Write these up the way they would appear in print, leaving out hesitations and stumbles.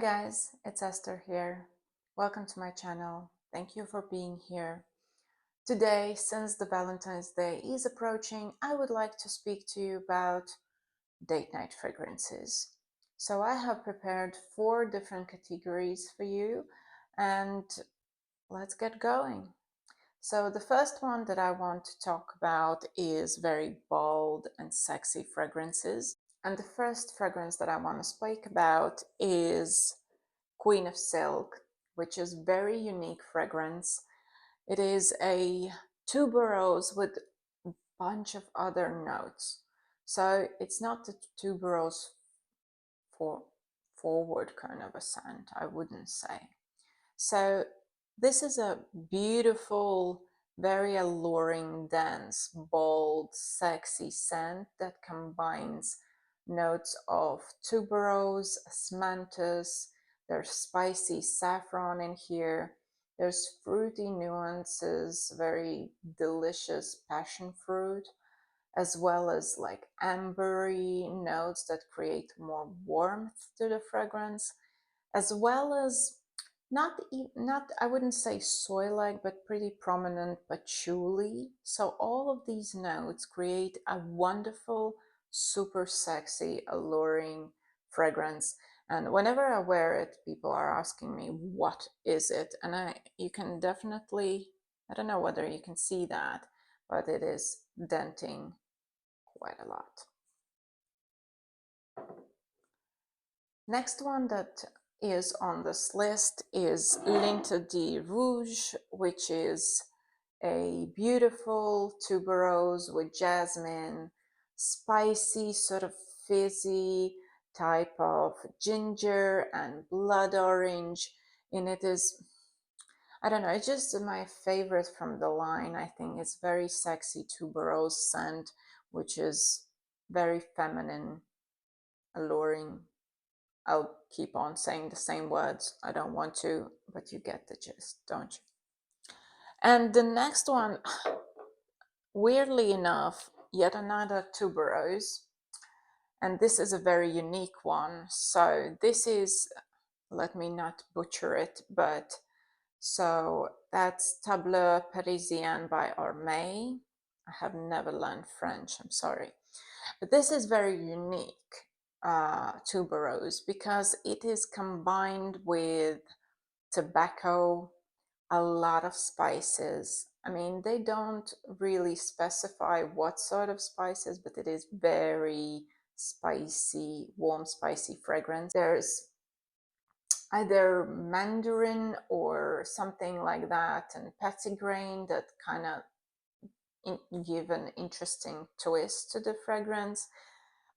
guys, it's Esther here. Welcome to my channel. Thank you for being here. Today, since the Valentine's Day is approaching, I would like to speak to you about date night fragrances. So I have prepared 4 different categories for you, and let's get going. So the first one that I want to talk about is very bold and sexy fragrances. And the first fragrance that I want to speak about is Queen of Silk, which is very unique fragrance. It is a tuberose with a bunch of other notes. So it's not the tuberose forward kind of a scent, I wouldn't say. So this is a beautiful, very alluring, dense, bold, sexy scent that combines notes of tuberose, osmanthus, there's spicy saffron in here, there's fruity nuances, very delicious passion fruit, as well as like ambery notes that create more warmth to the fragrance, as well as not I wouldn't say soy-like, but pretty prominent patchouli. So all of these notes create a wonderful, super sexy, alluring fragrance. And whenever I wear it, people are asking me, what is it? And you can definitely, I don't know whether you can see that, but it is denting quite a lot. Next one that is on this list is Linta de Rouge, which is a beautiful tuberose with jasmine, spicy, sort of fizzy type of ginger and blood orange. And it is, I don't know, it's just my favorite from the line. I think it's very sexy tuberose scent, which is very feminine, alluring. I'll keep on saying the same words. I don't want to, but you get the gist, don't you? And the next one, weirdly enough, yet another tuberose. And this is a very unique one. So this is, let me not butcher it, but so that's Tableau Parisien by Ormaie. I have never learned French, I'm sorry. But this is very unique. Tuberose, because it is combined with tobacco, a lot of spices. I mean, they don't really specify what sort of spices, but it is very spicy, warm, spicy fragrance. There's either mandarin or something like that, and petitgrain that kind of give an interesting twist to the fragrance.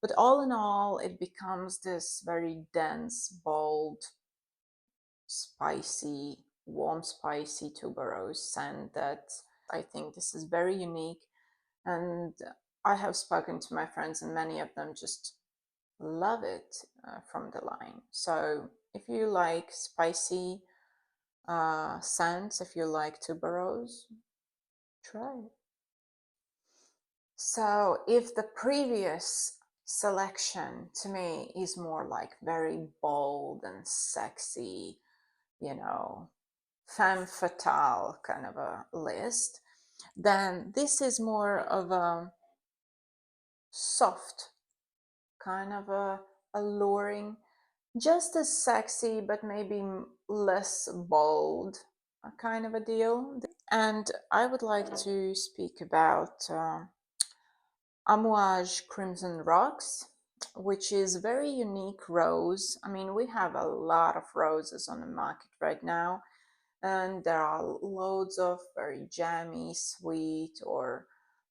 But all in all, it becomes this very dense, bold, spicy, warm, spicy tuberose scent that I think this is very unique. And I have spoken to my friends and many of them just love it from the line. So if you like spicy scents, if you like tuberose, try it. So if the previous selection to me is more like very bold and sexy, you know, femme fatale kind of a list, then this is more of a soft, kind of a alluring, just as sexy, but maybe less bold kind of a deal. And I would like to speak about Amouage Crimson Rocks, which is very unique rose. I mean, we have a lot of roses on the market right now, and there are loads of very jammy, sweet, or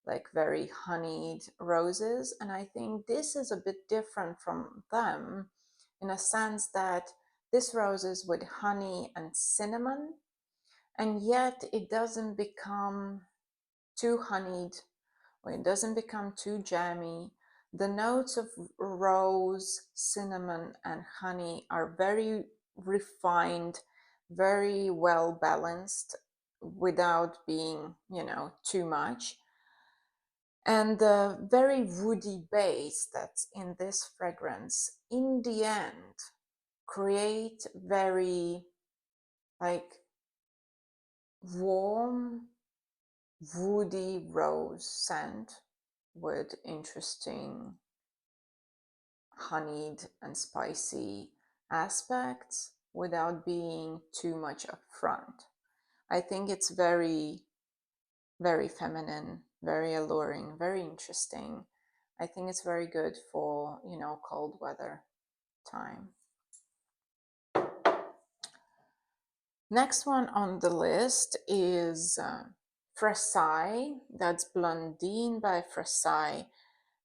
like very honeyed roses. And I think this is a bit different from them in a sense that this rose is with honey and cinnamon, and yet it doesn't become too honeyed, or it doesn't become too jammy. The notes of rose, cinnamon, and honey are very refined, very well balanced without being, you know, too much. And the very woody base that's in this fragrance, in the end, create very like warm, woody rose scent with interesting honeyed and spicy aspects without being too much upfront. I think it's very, very feminine, very alluring, very interesting. I think it's very good for, you know, cold weather time. Next one on the list is Frassai. That's Blondine by Frassai.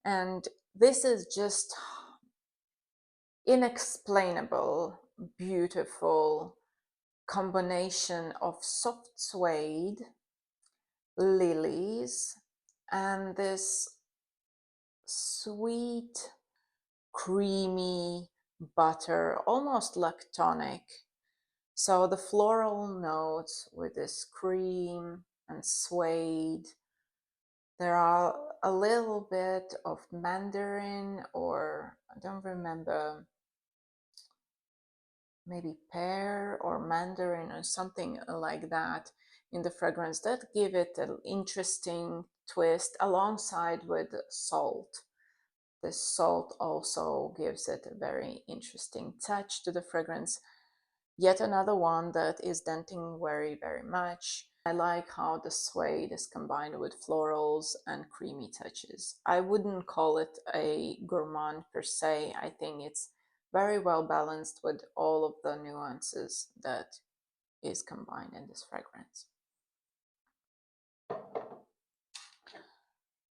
And this is just inexplainable, beautiful combination of soft suede, lilies, and this sweet, creamy butter, almost lactonic. So the floral notes with this cream and suede. There are a little bit of mandarin, or I don't remember, maybe pear or mandarin or something like that in the fragrance that give it an interesting twist alongside with salt. The salt also gives it a very interesting touch to the fragrance. Yet another one that is denting very, very much. I like how the suede is combined with florals and creamy touches. I wouldn't call it a gourmand per se. I think it's very well balanced with all of the nuances that is combined in this fragrance.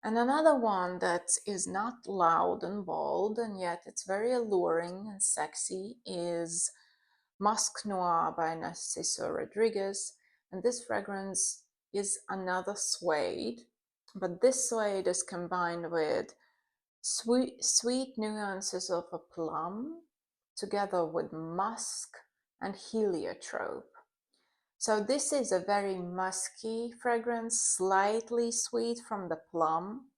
And another one that is not loud and bold, and yet it's very alluring and sexy, is Musc Noir by Narciso Rodriguez. And this fragrance is another suede, but this suede is combined with sweet nuances of a plum together with musk and heliotrope. So this is a very musky fragrance, slightly sweet from the plum.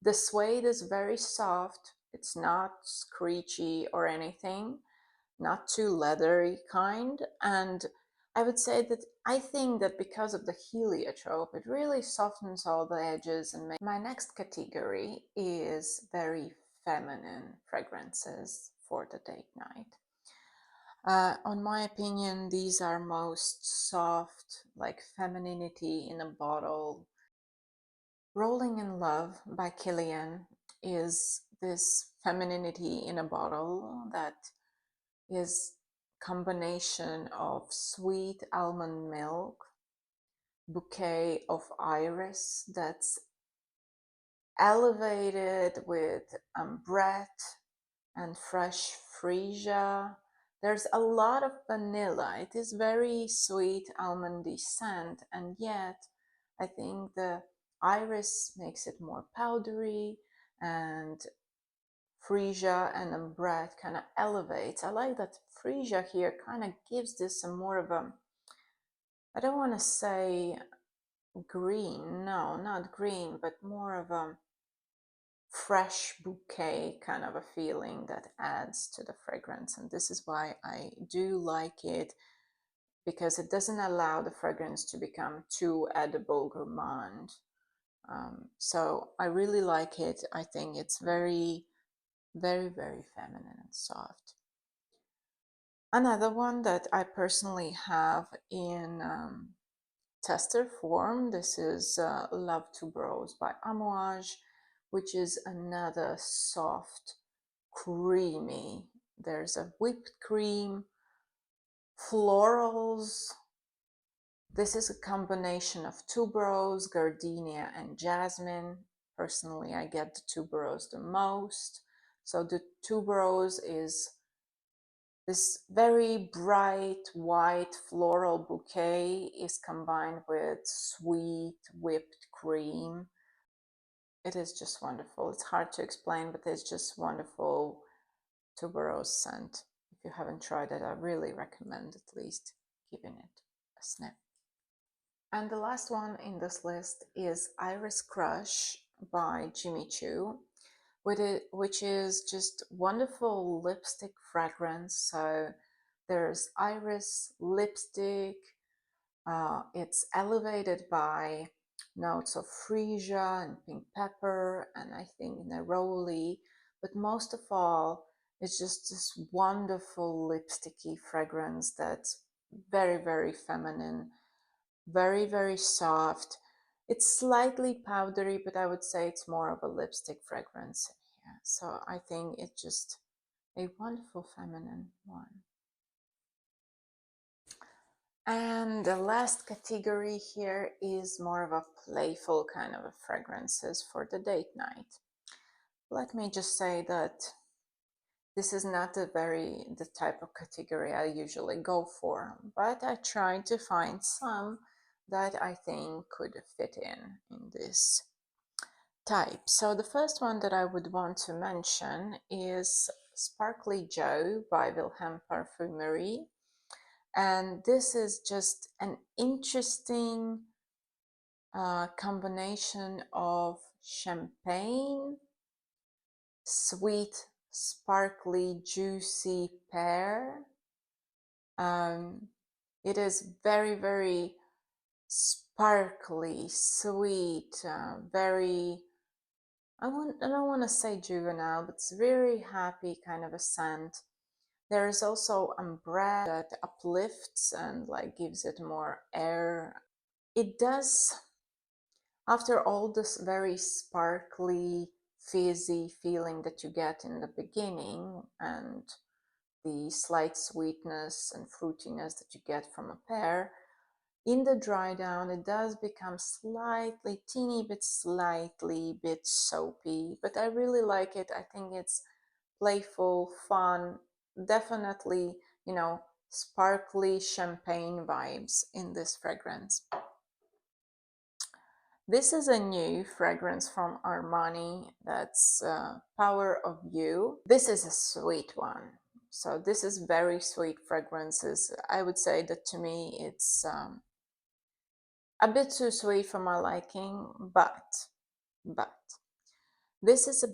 The suede is very soft. It's not screechy or anything, not too leathery kind. And I would say that I think that because of the heliotrope, it really softens all the edges. And my next category is very feminine fragrances for the date night. On my opinion, these are most soft, like femininity in a bottle. Rolling in Love by Kilian is this femininity in a bottle that is combination of sweet almond milk, bouquet of iris that's elevated with ambrette and fresh freesia. There's a lot of vanilla. It is very sweet almondy scent, and yet I think the iris makes it more powdery, and freesia and ambrette kind of elevates. I like that freesia here kind of gives this a more of a, I don't want to say green, no, not green, but more of a fresh bouquet kind of a feeling that adds to the fragrance. And this is why I do like it, because it doesn't allow the fragrance to become too edible gourmand. So I really like it. I think it's very, very, very feminine and soft. Another one that I personally have in tester form, this is Love Tuberose by Amouage, which is another soft, creamy. There's a whipped cream, florals. This is a combination of tuberose, gardenia, and jasmine. Personally, I get the tuberose the most. So the tuberose is this very bright white floral bouquet is combined with sweet whipped cream. It is just wonderful. It's hard to explain, but it's just wonderful tuberose scent. If you haven't tried it, I really recommend at least giving it a sniff. And the last one in this list is Iris Crush by Jimmy Choo, which is just wonderful lipstick fragrance. So There's iris lipstick. It's elevated by notes of freesia and pink pepper and I think neroli, but most of all, it's just this wonderful lipsticky fragrance that's very, very feminine, very, very soft. It's slightly powdery, but I would say it's more of a lipstick fragrance in here. So I think it's just a wonderful feminine one. And the last category here is more of a playful kind of a fragrances for the date night. Let me just say that this is not the type of category I usually go for, but I tried to find some that I think could fit in this type. So the first one that I would want to mention is Sparkly Joe by Vilhelm Parfumerie. And this is just an interesting combination of champagne, sweet, sparkly, juicy pear. It is very, very sparkly, sweet, very, I don't want to say juvenile, but it's very happy kind of a scent. There is also umbrella that uplifts and like gives it more air. It does, after all this very sparkly, fizzy feeling that you get in the beginning and the slight sweetness and fruitiness that you get from a pear, in the dry down it does become slightly, teeny bit, slightly bit soapy, but I really like it. I think it's playful, fun, definitely, you know, sparkly champagne vibes in this fragrance. This is a new fragrance from Armani, that's Power of You. This is a sweet one. So this is very sweet fragrances. I would say that to me it's a bit too sweet for my liking, but this is a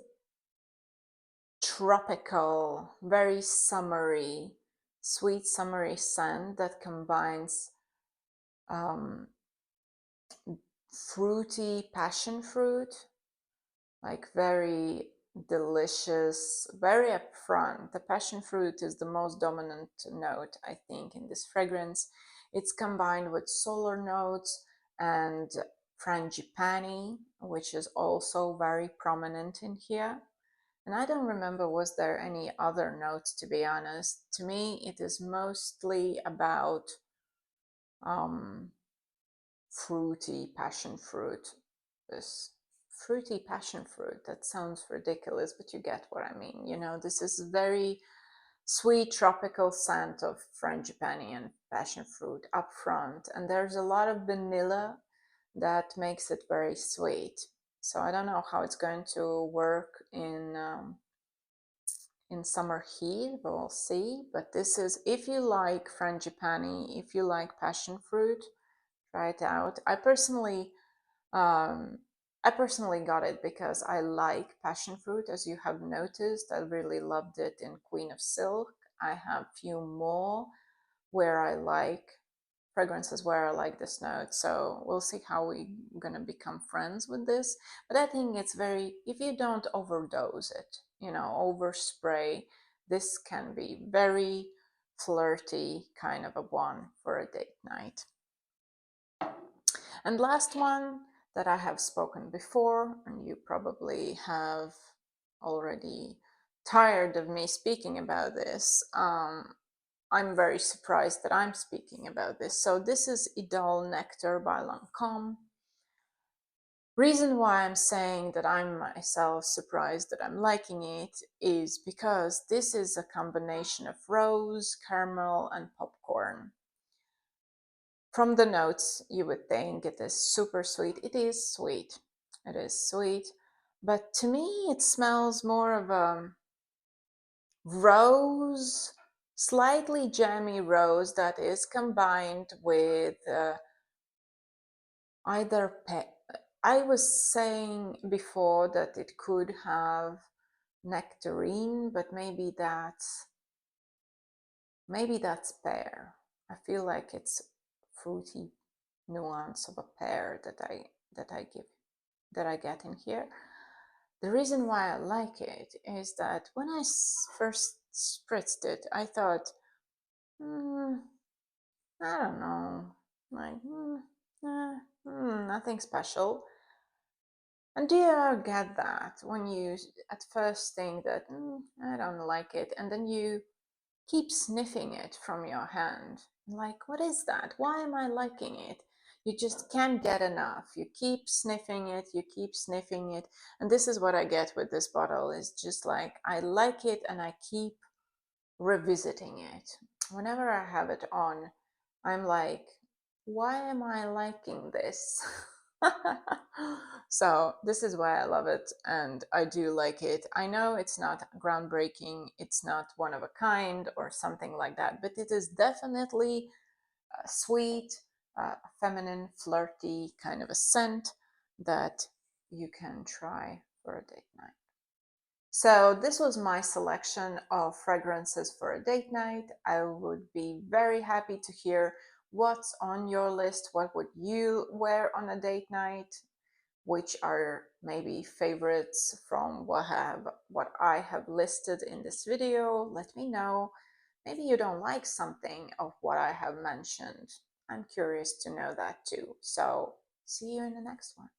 tropical, very summery, sweet summery scent that combines fruity passion fruit, like very delicious, very upfront. The passion fruit is the most dominant note, I think, in this fragrance. It's combined with solar notes and frangipani, which is also very prominent in here. And I don't remember, was there any other notes, to be honest. To me, it is mostly about fruity passion fruit. This fruity passion fruit, that sounds ridiculous, but you get what I mean. You know, this is very sweet tropical scent of frangipani and passion fruit up front, and there's a lot of vanilla that makes it very sweet. So I don't know how it's going to work in summer heat, we'll see. But this is, if you like frangipani, if you like passion fruit, try it out. I personally got it because I like passion fruit, as you have noticed. I really loved it in Queen of Silk. I have few more where I like fragrances where I like this note. So we'll see how we're gonna become friends with this. But I think it's very, if you don't overdose it, you know, overspray, this can be very flirty kind of a one for a date night. And last one that I have spoken before, and you probably have already tired of me speaking about this. I'm very surprised that I'm speaking about this. So this is Idôle Nectar by Lancome. Reason why I'm saying that I'm myself surprised that I'm liking it is because this is a combination of rose, caramel, and popcorn. From the notes, you would think it is super sweet. It is sweet. It is sweet. But to me, it smells more of a rose, slightly jammy rose that is combined with either I was saying before that it could have nectarine, but maybe that's Maybe that's pear. I feel like it's fruity nuance of a pear that I get in here. The reason why I like it is that when I first spritzed it, I thought, I don't know, like, nothing special. And do you get that when you at first think that, I don't like it, and then you keep sniffing it from your hand? Like, what is that? Why am I liking it? You just can't get enough. You keep sniffing it, you keep sniffing it. And this is what I get with this bottle, is just like, I like it and I keep revisiting it. Whenever I have it on, I'm like, why am I liking this? So this is why I love it, and I do like it. I know it's not groundbreaking, it's not one of a kind or something like that, but it is definitely sweet, feminine, flirty kind of a scent that you can try for a date night. So this was my selection of fragrances for a date night. I would be very happy to hear what's on your list. What would you wear on a date night? Which are maybe favorites from what I have listed in this video? Let me know. Maybe you don't like something of what I have mentioned. I'm curious to know that too. So see you in the next one.